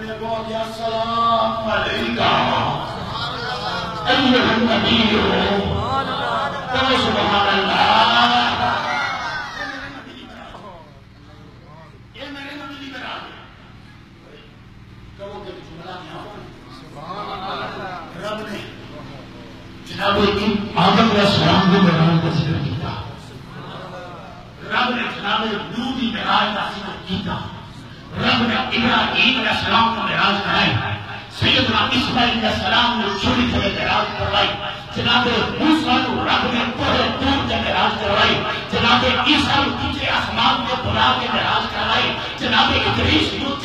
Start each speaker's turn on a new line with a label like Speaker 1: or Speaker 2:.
Speaker 1: السلام علیکم ایھا النبی سبحان اللہ یہ میرے نبی کی طرح کہو کہ جملہ رب نے جناب آدم علیہ السلام کو معراج کا ذکر کیا رب نے جناب نوح کی معراج کا ذکر کیا رب نے ابراہیم علیہ السلام کو معراج کرائی سیدنا اسماعیل علیہ السلام نے چھوٹی سے معراج کروائی جناب موسیٰ کو رب نے کوہ طور سے معراج کروائی جناب عیسیٰ کو تجھے آسمان میں بلا کے معراج کروائی جناب ادریس کو